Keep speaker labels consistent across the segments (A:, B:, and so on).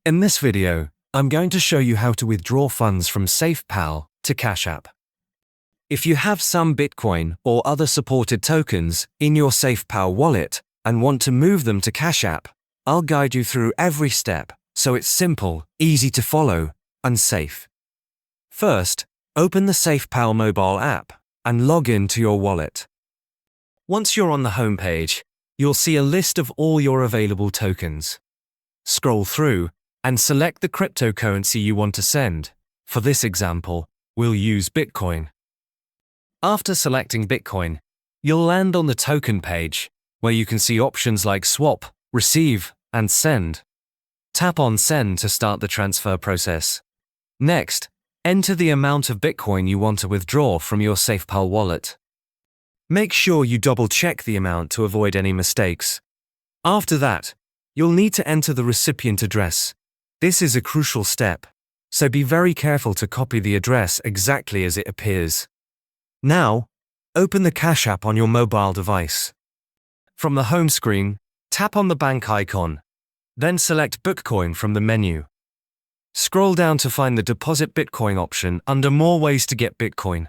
A: In this video, I'm going to show you how to withdraw funds from SafePal to Cash App. If you have some Bitcoin or other supported tokens in your SafePal wallet and want to move them to Cash App, I'll guide you through every step so it's simple, easy to follow, and safe. First, open the SafePal mobile app and log in to your wallet. Once you're on the home page, you'll see a list of all your available tokens. Scroll through and select the cryptocurrency you want to send. For this example, we'll use Bitcoin. After selecting Bitcoin, you'll land on the token page, where you can see options like swap, receive, and send. Tap on Send to start the transfer process. Next, enter the amount of Bitcoin you want to withdraw from your SafePal wallet. Make sure you double-check the amount to avoid any mistakes. After that, you'll need to enter the recipient address. This is a crucial step, so be very careful to copy the address exactly as it appears. Now, open the Cash App on your mobile device. From the home screen, tap on the bank icon, then select Bitcoin from the menu. Scroll down to find the Deposit Bitcoin option under More Ways to Get Bitcoin.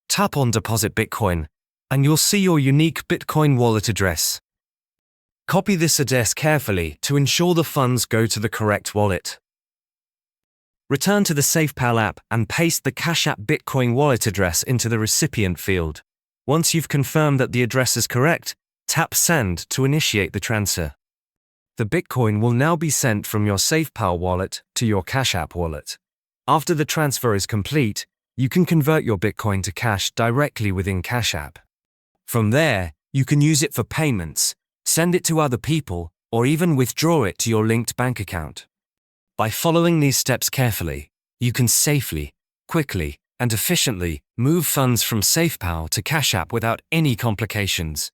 A: Tap on Deposit Bitcoin, and you'll see your unique Bitcoin wallet address. Copy this address carefully to ensure the funds go to the correct wallet. Return to the SafePal app and paste the Cash App Bitcoin wallet address into the recipient field. Once you've confirmed that the address is correct, tap Send to initiate the transfer. The Bitcoin will now be sent from your SafePal wallet to your Cash App wallet. After the transfer is complete, you can convert your Bitcoin to cash directly within Cash App. From there, you can use it for payments, send it to other people, or even withdraw it to your linked bank account. By following these steps carefully, you can safely, quickly, and efficiently move funds from SafePal to Cash App without any complications.